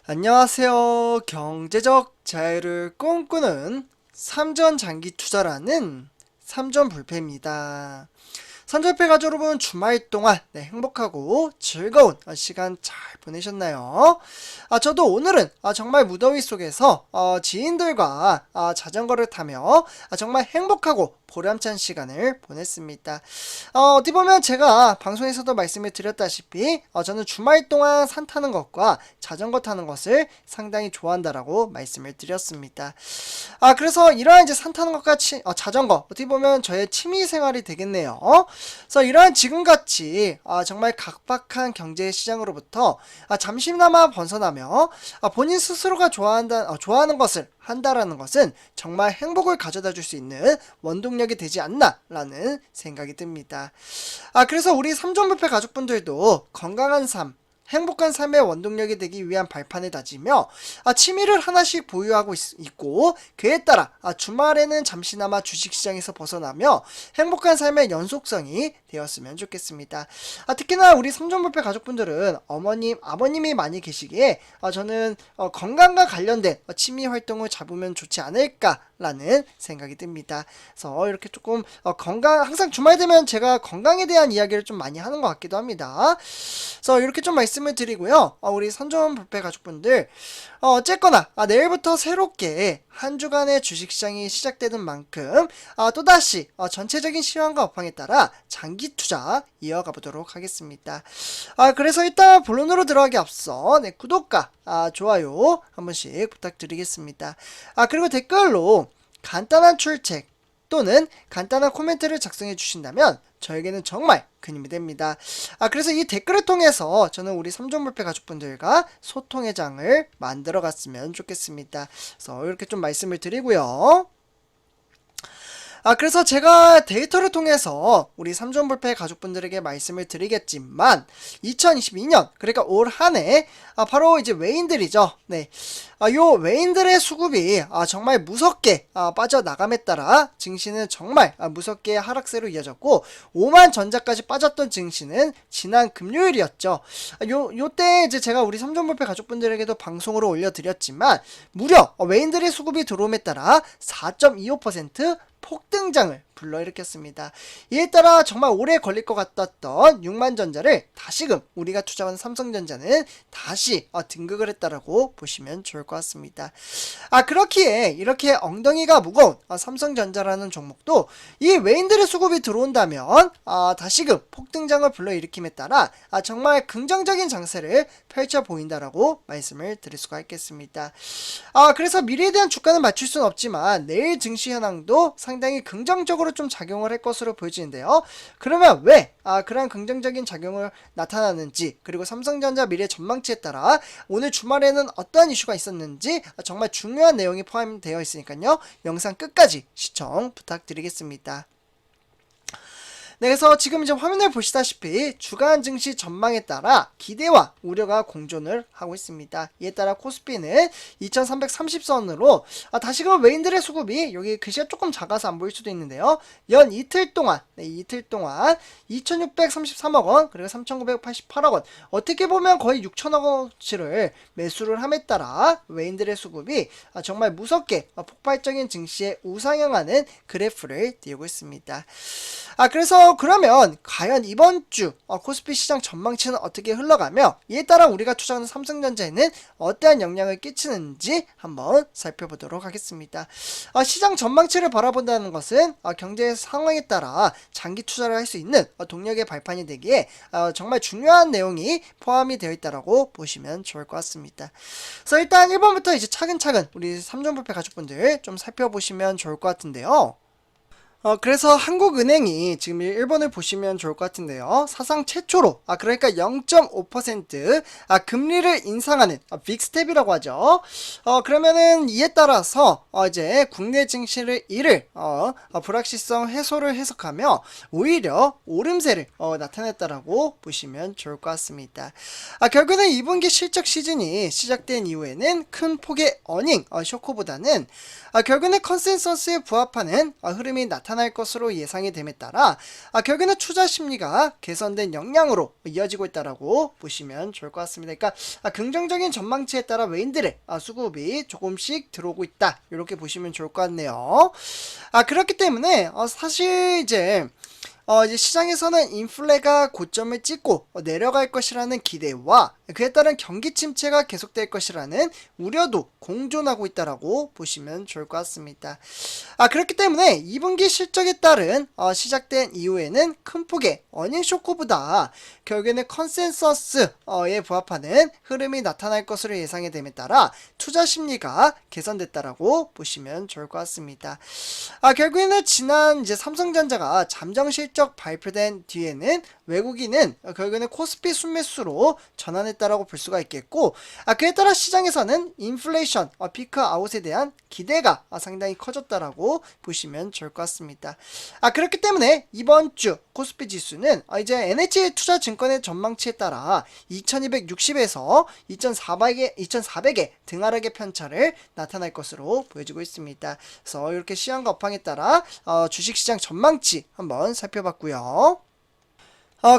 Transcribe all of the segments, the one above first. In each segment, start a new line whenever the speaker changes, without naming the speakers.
안녕하세요. 경제적 자유를 꿈꾸는 삼전 장기 투자라는 삼전 불패입니다. 삼전불패 가족 여러분, 주말 동안 행복하고 즐거운 시간 잘 보내셨나요? 저도 오늘은 정말 무더위 속에서 지인들과 자전거를 타며 정말 행복하고 보람찬 시간을 보냈습니다. 어떻게 보면 제가 방송에서도 말씀을 드렸다시피 저는 주말 동안 산 타는 것과 자전거 타는 것을 상당히 좋아한다라고 말씀을 드렸습니다. 그래서 이러한 이제 산 타는 것과 자전거 어떻게 보면 저의 취미 생활이 되겠네요. 그래서 이러한 지금같이 정말 각박한 경제 시장으로부터 잠시나마 벗어나며 본인 스스로가 좋아하는 것을 한다라는 것은 정말 행복을 가져다 줄 수 있는 원동력이 되지 않나 라는 생각이 듭니다. 그래서 우리 삼전불패 가족분들도 건강한 삶, 행복한 삶의 원동력이 되기 위한 발판을 다지며 취미를 하나씩 보유하고 있고 그에 따라 주말에는 잠시나마 주식시장에서 벗어나며 행복한 삶의 연속성이 되었으면 좋겠습니다. 특히나 우리 삼전불패 가족분들은 어머님, 아버님이 많이 계시기에 저는 건강과 관련된 취미 활동을 잡으면 좋지 않을까라는 생각이 듭니다. 그래서 이렇게 조금 항상 주말 되면 제가 건강에 대한 이야기를 좀 많이 하는 것 같기도 합니다. 그래서 이렇게 좀 말씀을 드리고요. 우리 삼전불패 가족분들 어쨌거나 내일부터 새롭게 한 주간의 주식시장이 시작되는 만큼 또다시 전체적인 시황과 업황에 따라 장기 투자 이어가 보도록 하겠습니다. 그래서 일단 본론으로 들어가기 앞서 구독과 좋아요 한 번씩 부탁드리겠습니다. 그리고 댓글로 간단한 출첵 또는 간단한 코멘트를 작성해 주신다면 저에게는 정말 큰 힘이 됩니다. 그래서 이 댓글을 통해서 저는 우리 삼전불패 가족분들과 소통의 장을 만들어 갔으면 좋겠습니다. 그래서 이렇게 좀 말씀을 드리고요. 그래서 제가 데이터를 통해서 우리 삼전불패 가족분들에게 말씀을 드리겠지만 2022년 그러니까 올 한해 바로 이제 외인들이죠. 요 외인들의 수급이 정말 무섭게 빠져나감에 따라 증시는 정말 무섭게 하락세로 이어졌고 오만 전자까지 빠졌던 증시는 지난 금요일이었죠. 요때 이제 제가 우리 삼전불패 가족분들에게도 방송으로 올려드렸지만 무려 외인들의 수급이 들어옴에 따라 4.25% 폭등장을 불러일으켰습니다. 이에 따라 정말 오래 걸릴 것 같았던 6만전자를 다시금 우리가 투자한 삼성전자는 다시 등극을 했다라고 보시면 좋을 것 같습니다. 그렇기에 이렇게 엉덩이가 무거운 삼성전자라는 종목도 이 외인들의 수급이 들어온다면 다시금 폭등장을 불러일으킴에 따라 정말 긍정적인 장세를 펼쳐 보인다라고 말씀을 드릴 수가 있겠습니다. 그래서 미래에 대한 주가는 맞출 수는 없지만 내일 증시 현황도 상당히 긍정적으로 좀 작용을 할 것으로 보여지는데요. 그러면 왜 그러한 긍정적인 작용을 나타나는지 그리고 삼성전자 미래 전망치에 따라 오늘 주말에는 어떠한 이슈가 있었는지 정말 중요한 내용이 포함되어 있으니까요. 영상 끝까지 시청 부탁드리겠습니다. 그래서 지금 이제 화면을 보시다시피 주간 증시 전망에 따라 기대와 우려가 공존을 하고 있습니다. 이에 따라 코스피는 2330선으로 다시금 외인들의 수급이 여기 글씨가 조금 작아서 안 보일 수도 있는데요. 연 이틀 동안 2633억원 그리고 3988억원 어떻게 보면 거의 6천억원치를 매수를 함에 따라 외인들의 수급이 정말 무섭게 폭발적인 증시에 우상향하는 그래프를 띄우고 있습니다. 그래서 그러면 과연 이번 주 코스피 시장 전망치는 어떻게 흘러가며 이에 따라 우리가 투자하는 삼성전자에는 어떠한 영향을 끼치는지 한번 살펴보도록 하겠습니다. 시장 전망치를 바라본다는 것은 경제 상황에 따라 장기 투자를 할 수 있는 동력의 발판이 되기에 정말 중요한 내용이 포함이 되어 있다라고 보시면 좋을 것 같습니다. 그래서 일단 1번부터 이제 차근차근 우리 삼전불패 가족분들 좀 살펴보시면 좋을 것 같은데요. 그래서 한국은행이 지금 1번을 보시면 좋을 것 같은데요. 사상 최초로 그러니까 0.5% 금리를 인상하는 빅스텝이라고 하죠. 그러면은 이에 따라서 이제 국내 증시를 이를 불확실성 해소를 해석하며 오히려 오름세를 나타냈다라고 보시면 좋을 것 같습니다. 결국은 2분기 실적 시즌이 시작된 이후에는 큰 폭의 어닝 쇼크보다는 결국은 컨센서스에 부합하는 흐름이 나타났습니다. 나타날 것으로 예상이 됨에 따라 결국에는 투자 심리가 개선된 영향으로 이어지고 있다라고 보시면 좋을 것 같습니다. 그러니까 긍정적인 전망치에 따라 외인들의 수급이 조금씩 들어오고 있다, 이렇게 보시면 좋을 것 같네요. 그렇기 때문에 사실 이제 시장에서는 인플레가 고점을 찍고 내려갈 것이라는 기대와 그에 따른 경기 침체가 계속될 것이라는 우려도 공존하고 있다라고 보시면 좋을 것 같습니다. 그렇기 때문에 2분기 실적에 따른 시작된 이후에는 큰 폭의 어닝 쇼크보다 결국에는 컨센서스에 부합하는 흐름이 나타날 것으로 예상이 됨에 따라 투자 심리가 개선됐다라고 보시면 좋을 것 같습니다. 결국에는 지난 이제 삼성전자가 잠정 실적 발표된 뒤에는 외국인은 결국에는 코스피 순매수로 전환했다라고 볼 수가 있겠고, 그에 따라 시장에서는 인플레이션 피크 아웃에 대한 기대가 상당히 커졌다라고 보시면 좋을 것 같습니다. 그렇기 때문에 이번 주 코스피 지수는 이제 NH 투자증권의 전망치에 따라 2260에서 2400의 등하락의 편차를 나타날 것으로 보여지고 있습니다. 그래서 이렇게 시황과 업황에 따라 주식시장 전망치 한번 살펴봤고요.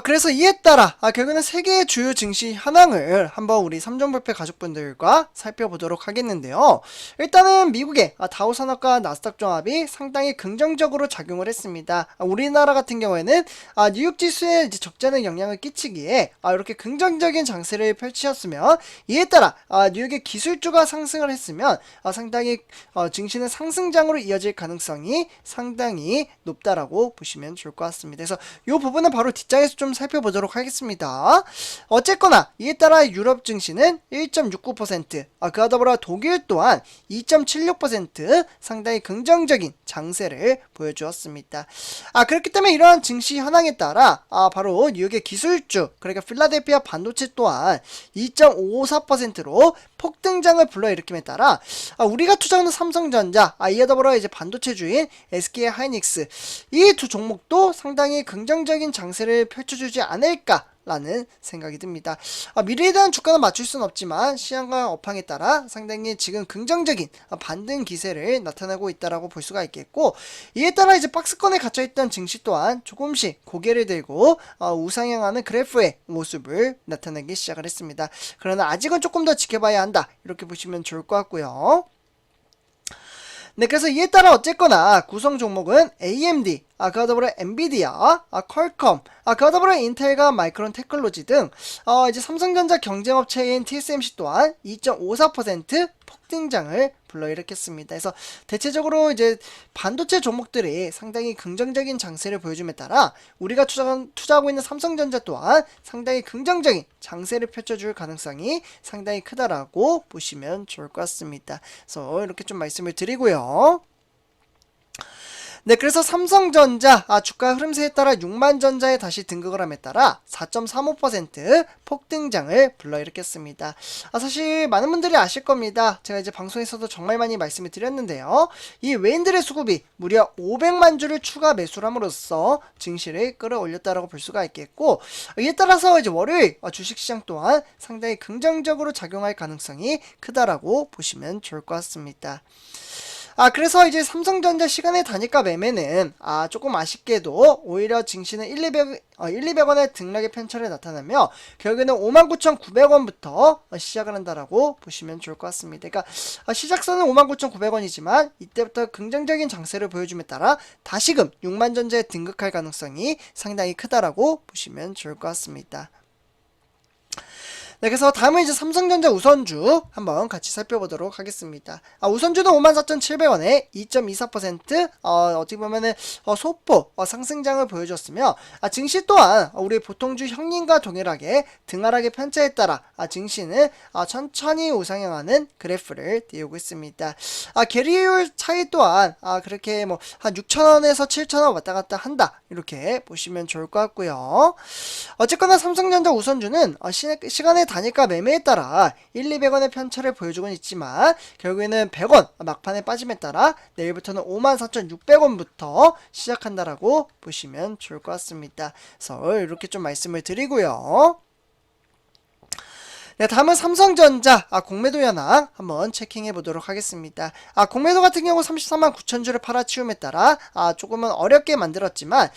그래서 이에 따라 결국에는 세계의 주요 증시 현황을 한번 우리 삼종불패 가족분들과 살펴보도록 하겠는데요. 일단은 미국의 다우산업과 나스닥 종합이 상당히 긍정적으로 작용을 했습니다. 우리나라 같은 경우에는 뉴욕 지수에 이제 적잖은 영향을 끼치기에 이렇게 긍정적인 장세를 펼치셨으며, 이에 따라 뉴욕의 기술주가 상승을 했으면 상당히 증시는 상승장으로 이어질 가능성이 상당히 높다라고 보시면 좋을 것 같습니다. 그래서 이 부분은 바로 뒷장에서 좀 살펴보도록 하겠습니다. 어쨌거나 이에 따라 유럽 증시는 1.69%, 그와 더불어 독일 또한 2.76% 상당히 긍정적인 장세를 보여주었습니다. 그렇기 때문에 이러한 증시 현황에 따라 바로 뉴욕의 기술주, 그러니까 필라델피아 반도체 또한 2.54%로 폭등장을 불러일으킴에 따라 우리가 투자하는 삼성전자, 이에 더불어 이제 반도체주인 SK 하이닉스, 이 두 종목도 상당히 긍정적인 장세를 펼쳐주지 않을까라는 생각이 듭니다. 미래에 대한 주가는 맞출 수는 없지만 시장과 업황에 따라 상당히 지금 긍정적인 반등 기세를 나타내고 있다라고 볼 수가 있겠고, 이에 따라 이제 박스권에 갇혀있던 증시 또한 조금씩 고개를 들고 우상향하는 그래프의 모습을 나타내기 시작을 했습니다. 그러나 아직은 조금 더 지켜봐야 한다, 이렇게 보시면 좋을 것 같고요. 네, 그래서 이에 따라 어쨌거나 구성 종목은 AMD, 그와 더불어 엔비디아, 퀄컴, 그와 더불어 인텔과 마이크론 테크놀로지 등 이제 삼성전자 경쟁업체인 TSMC 또한 2.54% 폭등장을 불러일으켰습니다. 그래서 대체적으로 이제 반도체 종목들이 상당히 긍정적인 장세를 보여줌에 따라 우리가 투자하고 있는 삼성전자 또한 상당히 긍정적인 장세를 펼쳐줄 가능성이 상당히 크다라고 보시면 좋을 것 같습니다. 그래서 이렇게 좀 말씀을 드리고요. 네, 그래서 삼성전자 주가 흐름세에 따라 6만전자에 다시 등극을 함에 따라 4.35% 폭등장을 불러일으켰습니다. 사실 많은 분들이 아실 겁니다. 제가 이제 방송에서도 정말 많이 말씀을 드렸는데요. 이 외인들의 수급이 무려 500만 주를 추가 매수를 함으로써 증시를 끌어올렸다라고 볼 수가 있겠고, 이에 따라서 이제 월요일 주식시장 또한 상당히 긍정적으로 작용할 가능성이 크다라고 보시면 좋을 것 같습니다. 그래서 이제 삼성전자 시간의 단위가 매매는 조금 아쉽게도 오히려 증시는 200원의 등락의 편차를 나타내며 결국에는 59,900원부터 시작을 한다라고 보시면 좋을 것 같습니다. 그러니까 시작선은 59,900원이지만 이때부터 긍정적인 장세를 보여줌에 따라 다시금 6만전자에 등극할 가능성이 상당히 크다라고 보시면 좋을 것 같습니다. 네, 그래서 다음은 이제 삼성전자 우선주 한번 같이 살펴보도록 하겠습니다. 우선주는 54,700원에 2.24% 어떻게 보면은 소폭 상승장을 보여줬으며, 증시 또한 우리 보통주 형님과 동일하게 등하락의 편차에 따라 증시는 천천히 우상향하는 그래프를 띄우고 있습니다. 계리율 차이 또한 그렇게 뭐 한 6,000원에서 7,000원 왔다 갔다 한다, 이렇게 보시면 좋을 것 같고요. 어쨌거나 삼성전자 우선주는 시간의 단위가 매매에 따라 1,200원의 편차를 보여주고 있지만 결국에는 100원 막판에 빠짐에 따라 내일부터는 54,600원부터 시작한다라고 보시면 좋을 것 같습니다. 그래서 이렇게 좀 말씀을 드리고요. 네, 다음은 삼성전자 공매도 현황 한번 체킹해 보도록 하겠습니다. 공매도 같은 경우 34만 9천 주를 팔아치움에 따라 조금은 어렵게 만들었지만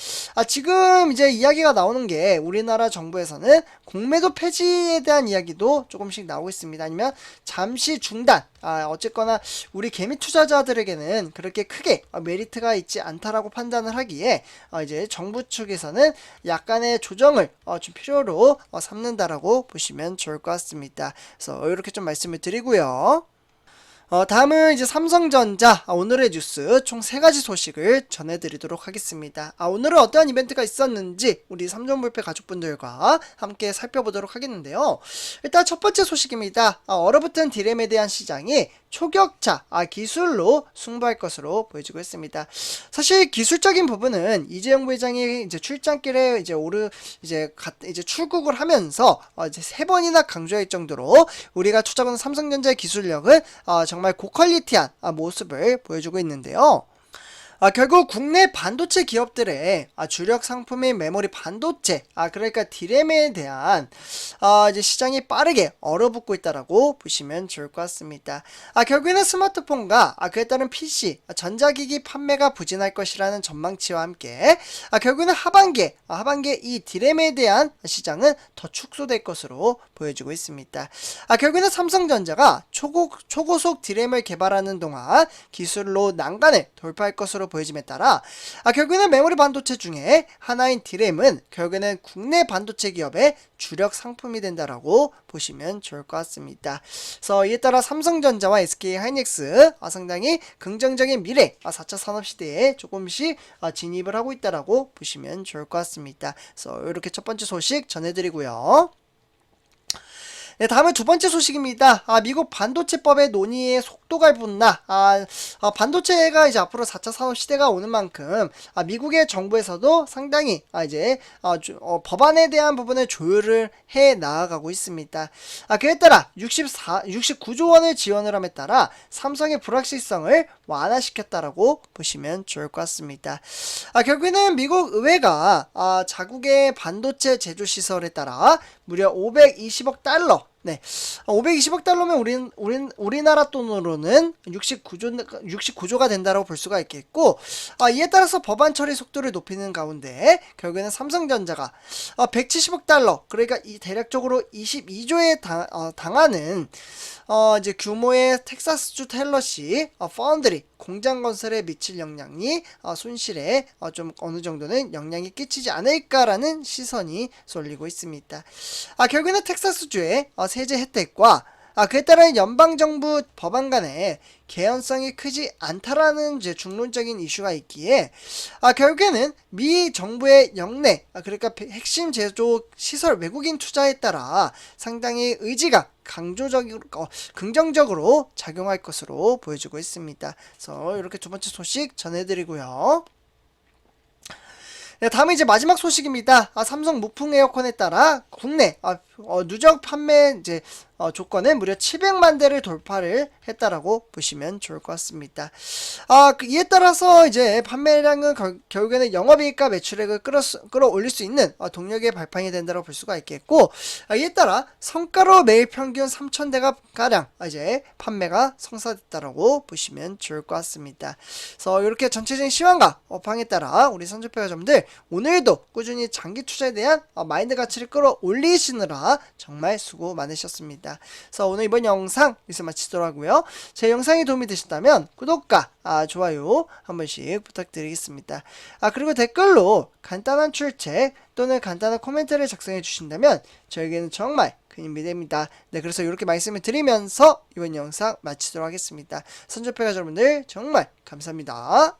지금 이제 이야기가 나오는 게 우리나라 정부에서는 공매도 폐지에 대한 이야기도 조금씩 나오고 있습니다. 아니면 잠시 중단. 어쨌거나 우리 개미 투자자들에게는 그렇게 크게 메리트가 있지 않다라고 판단을 하기에 이제 정부 측에서는 약간의 조정을 좀 필요로 삼는다라고 보시면 좋을 것 같습니다. 그래서 이렇게 좀 말씀을 드리고요. 다음은 이제 삼성전자 오늘의 뉴스 총 3가지 소식을 전해드리도록 하겠습니다. 오늘은 어떠한 이벤트가 있었는지 우리 삼성불패 가족분들과 함께 살펴보도록 하겠는데요. 일단 첫 번째 소식입니다. 얼어붙은 디램에 대한 시장이 초격차 기술로 승부할 것으로 보여지고 있습니다. 사실 기술적인 부분은 이재용 부회장이 이제 출장길에 이제 출국을 하면서 이제 3번이나 강조할 정도로 우리가 투자하는 삼성전자의 기술력은 정말 고퀄리티한 모습을 보여주고 있는데요. 결국 국내 반도체 기업들의 주력 상품인 메모리 반도체, 그러니까 디램에 대한 이제 시장이 빠르게 얼어붙고 있다라고 보시면 좋을 것 같습니다. 결국에는 스마트폰과 그에 따른 PC, 전자기기 판매가 부진할 것이라는 전망치와 함께 결국에는 하반기에 이 디램에 대한 시장은 더 축소될 것으로 보여지고 있습니다. 결국에는 삼성전자가 초고속 디램을 개발하는 동안 기술로 난간을 돌파할 것으로 보여짐에 따라 결국에는 메모리 반도체 중에 하나인 디램은 결국에는 국내 반도체 기업의 주력 상품이 된다라고 보시면 좋을 것 같습니다. 그래서 이에 따라 삼성전자와 SK하이닉스 상당히 긍정적인 미래 4차 산업시대에 조금씩 진입을 하고 있다라고 보시면 좋을 것 같습니다. 그래서 이렇게 첫 번째 소식 전해드리고요. 네, 다음은 두 번째 소식입니다. 미국 반도체법의 논의의 속도가 붙나. 반도체가 이제 앞으로 4차 산업 시대가 오는 만큼 미국의 정부에서도 상당히 이제 법안에 대한 부분을 조율을 해 나아가고 있습니다. 그에 따라 69조 원을 지원을 함에 따라 삼성의 불확실성을 완화시켰다라고 보시면 좋을 것 같습니다. 결국에는 미국 의회가 자국의 반도체 제조 시설에 따라 무려 520억 달러, 네, 520억 달러면 우리나라 돈으로는 69조가 된다고 볼 수가 있겠고, 이에 따라서 법안 처리 속도를 높이는 가운데 결국에는 삼성전자가 170억 달러, 그러니까 대략적으로 22조에 당하는 이제 규모의 텍사스주 텔러시 파운드리 공장 건설에 미칠 영향이 손실에 좀 어느 정도는 영향이 끼치지 않을까라는 시선이 쏠리고 있습니다. 결국에는 텍사스주의 세제 혜택과 그에 따른 연방정부 법안 간의 개연성이 크지 않다라는 이제 중론적인 이슈가 있기에 결국에는 미 정부의 역내 그러니까 핵심 제조 시설 외국인 투자에 따라 상당히 의지가 긍정적으로 작용할 것으로 보여지고 있습니다. 그래서 이렇게 두 번째 소식 전해드리고요. 네, 다음은 이제 마지막 소식입니다. 삼성 무풍 에어컨에 따라 국내 누적 판매 이제 조건은 무려 700만 대를 돌파를 했다라고 보시면 좋을 것 같습니다. 이에 따라서 이제 판매량은 결국에는 영업이익과 매출액을 끌어올릴 수 있는 동력의 발판이 된다고 볼 수가 있겠고, 이에 따라 성과로 매일 평균 3,000대가 가량 이제 판매가 성사됐다라고 보시면 좋을 것 같습니다. 그래서 이렇게 전체적인 시황과 업황에 따라 우리 선주평가점들 오늘도 꾸준히 장기 투자에 대한 마인드 가치를 끌어올리시느라 정말 수고 많으셨습니다. 그래서 오늘 이번 영상 여기서 마치도록 하고요. 제 영상이 도움이 되셨다면 구독과 좋아요 한 번씩 부탁드리겠습니다. 그리고 댓글로 간단한 출첵 또는 간단한 코멘트를 작성해 주신다면 저에게는 정말 큰 힘이 됩니다. 네, 그래서 이렇게 말씀을 드리면서 이번 영상 마치도록 하겠습니다. 선조평가 여러분들 정말 감사합니다.